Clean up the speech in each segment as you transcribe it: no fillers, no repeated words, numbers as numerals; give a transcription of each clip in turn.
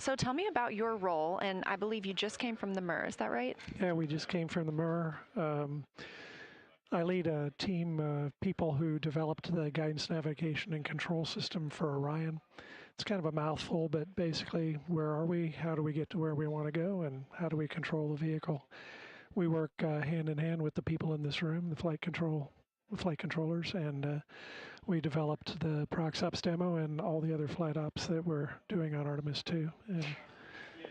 So tell me about your role, and I believe you just came from the Mir, is that right? Yeah, we just came from the Mir. I lead a team of people who developed the guidance, navigation, and control system for Orion. It's kind of a mouthful, but basically, where are we? How do we get to where we want to go? And how do we control the vehicle? We work hand in hand with the people in this room, the flight controllers, and we developed the ProxOps demo and all the other flight ops that we're doing on Artemis 2.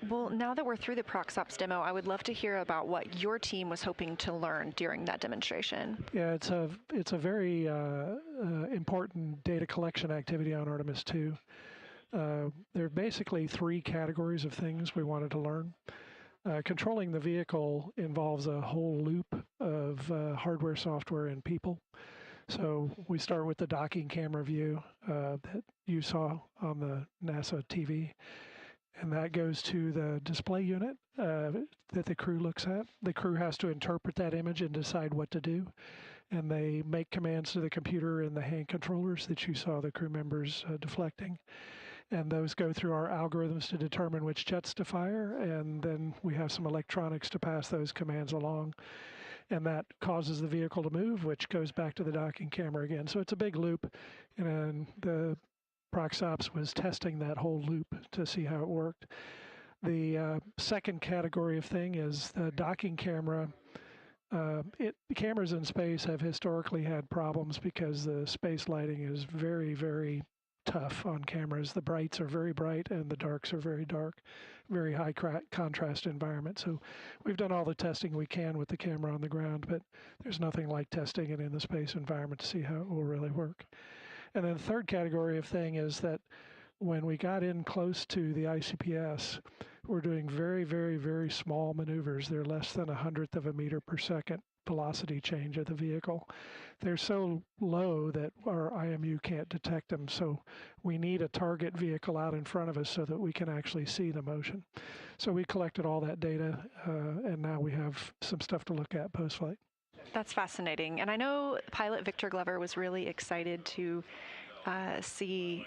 Well, now that we're through the ProxOps demo, I would love to hear about what your team was hoping to learn during that demonstration. Yeah, it's a very important data collection activity on Artemis 2. There are basically three categories of things we wanted to learn. Controlling the vehicle involves a whole loop of hardware, software, and people. So we start with the docking camera view that you saw on the NASA TV. And that goes to the display unit that the crew looks at. The crew has to interpret that image and decide what to do. And they make commands to the computer and the hand controllers that you saw the crew members deflecting. And those go through our algorithms to determine which jets to fire. And then we have some electronics to pass those commands along. And that causes the vehicle to move, which goes back to the docking camera again. So it's a big loop. And the ProxOps was testing that whole loop to see how it worked. The second category of thing is the docking camera. Cameras in space have historically had problems because the space lighting is very, very tough on cameras. The brights are very bright and the darks are very dark, very high contrast environment. So we've done all the testing we can with the camera on the ground, but there's nothing like testing it in the space environment to see how it will really work. And then the third category of thing is that when we got in close to the ICPS, we're doing very, very, very small maneuvers. They're less than 1/100th of a meter per second velocity change of the vehicle. They're so low that our IMU can't detect them. So we need a target vehicle out in front of us so that we can actually see the motion. So we collected all that data, and now we have some stuff to look at post-flight. That's fascinating. And I know pilot Victor Glover was really excited to see,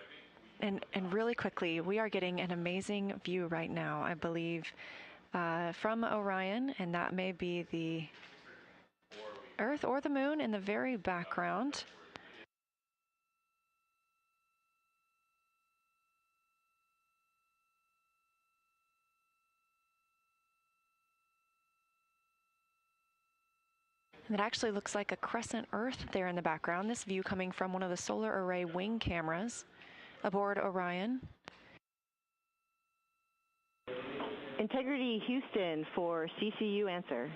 and really quickly, we are getting an amazing view right now, I believe, from Orion, and that may be the Earth or the Moon in the very background. And it actually looks like a crescent Earth there in the background. This view coming from one of the solar array wing cameras aboard Orion. Integrity Houston for CCU answer.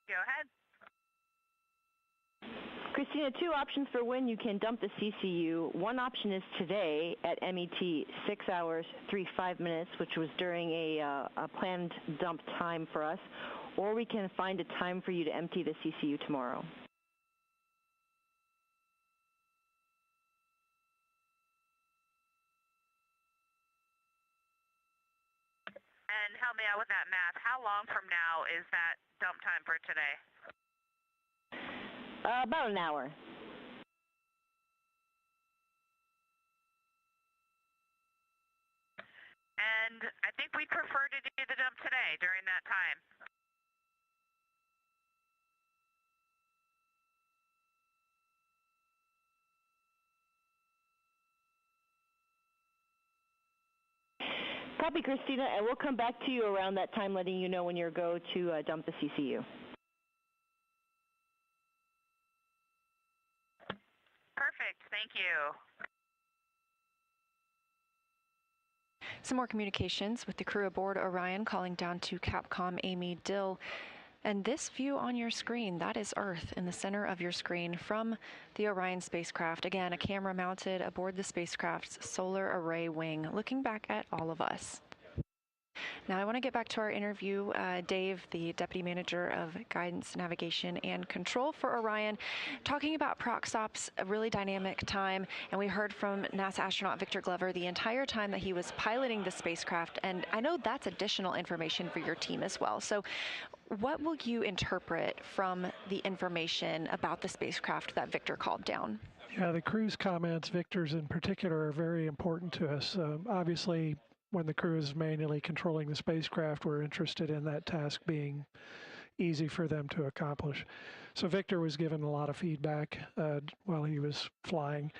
Go ahead. Christina, two options for when you can dump the CCU. One option is today at MET 6 hours 35 minutes, which was during a planned dump time for us, or we can find a time for you to empty the CCU tomorrow. And help me out with that math. How long from now is that dump time for today? About an hour. And I think we'd prefer to do the dump today during that time. Copy, Christina, and we'll come back to you around that time, letting you know when you're go to dump the CCU. Perfect. Thank you. Some more communications with the crew aboard Orion, calling down to Capcom Amy Dill. And this view on your screen, that is Earth in the center of your screen from the Orion spacecraft. Again, a camera mounted aboard the spacecraft's solar array wing, looking back at all of us. Now, I want to get back to our interview. Dave, the Deputy Manager of Guidance, Navigation, and Control for Orion, talking about prox ops, a really dynamic time. And we heard from NASA astronaut Victor Glover the entire time that he was piloting the spacecraft. And I know that's additional information for your team as well. So what will you interpret from the information about the spacecraft that Victor called down? Yeah, the crew's comments, Victor's in particular, are very important to us. Obviously, when the crew is manually controlling the spacecraft, we're interested in that task being easy for them to accomplish. So Victor was given a lot of feedback while he was flying.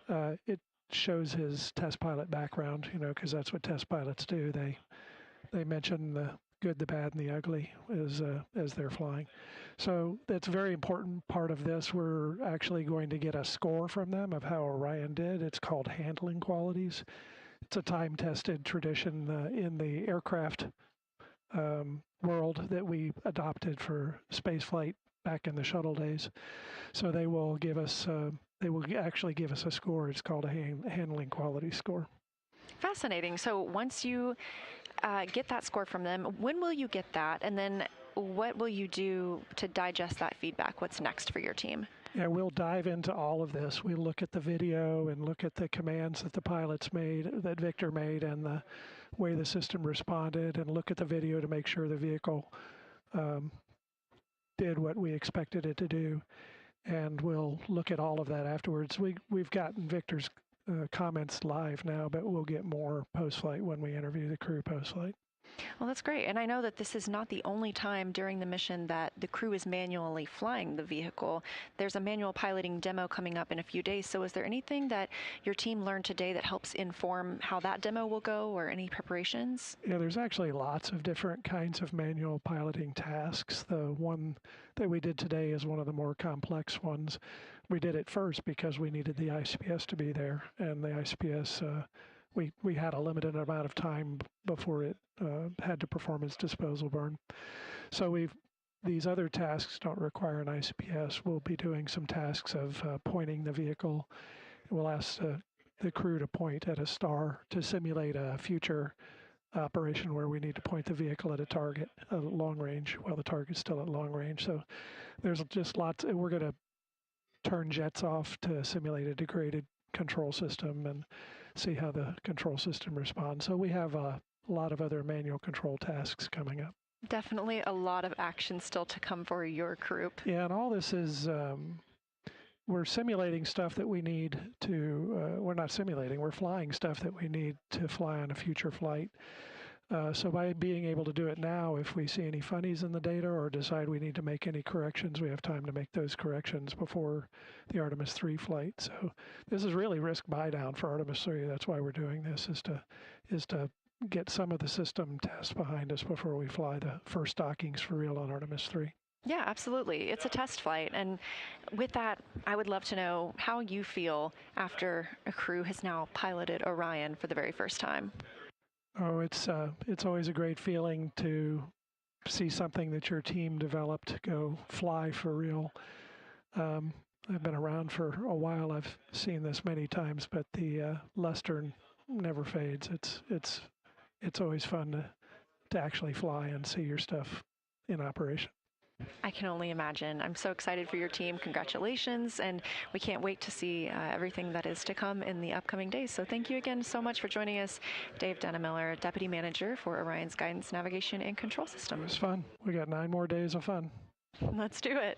It shows his test pilot background, because that's what test pilots do. They mention the good, the bad, and the ugly as they're flying. So that's a very important part of this. We're actually going to get a score from them of how Orion did. It's called handling qualities. It's a time-tested tradition in the aircraft world that we adopted for spaceflight back in the shuttle days. So they will give us, actually give us a score. It's called a handling quality score. Fascinating. So once you get that score from them, when will you get that? And then what will you do to digest that feedback? What's next for your team? Yeah, we'll dive into all of this. We look at the video and look at the commands that the pilots made, that Victor made, and the way the system responded, and look at the video to make sure the vehicle did what we expected it to do. And we'll look at all of that afterwards. We've gotten Victor's comments live now, but we'll get more post-flight when we interview the crew post-flight. Well, that's great. And I know that this is not the only time during the mission that the crew is manually flying the vehicle. There's a manual piloting demo coming up in a few days. So is there anything that your team learned today that helps inform how that demo will go, or any preparations? Yeah, there's actually lots of different kinds of manual piloting tasks. The one that we did today is one of the more complex ones. We did it first because we needed the ICPS to be there, and the ICPS we had a limited amount of time before it had to perform its disposal burn. So these other tasks don't require an ICPS. We'll be doing some tasks of pointing the vehicle. We'll ask the crew to point at a star to simulate a future operation where we need to point the vehicle at a target at long range while the target's still at long range. So there's just lots. We're going to turn jets off to simulate a degraded control system and see how the control system responds. So we have a lot of other manual control tasks coming up. Definitely a lot of action still to come for your group. Yeah, and all this is, we're simulating stuff that we need to, we're not simulating, we're flying stuff that we need to fly on a future flight. So by being able to do it now, if we see any funnies in the data or decide we need to make any corrections, we have time to make those corrections before the Artemis 3 flight. So this is really risk buy down for Artemis 3. That's why we're doing this, is to get some of the system tests behind us before we fly the first dockings for real on Artemis 3. Yeah, absolutely. It's a test flight. And with that, I would love to know how you feel after a crew has now piloted Orion for the very first time. Oh, it's always a great feeling to see something that your team developed go fly for real. I've been around for a while. I've seen this many times, but the luster never fades. It's always fun to actually fly and see your stuff in operation. I can only imagine. I'm so excited for your team. Congratulations. And we can't wait to see everything that is to come in the upcoming days. So thank you again so much for joining us, Dave Dannemiller, Deputy Manager for Orion's Guidance, Navigation, and Control System. It was fun. We got 9 more days of fun. Let's do it.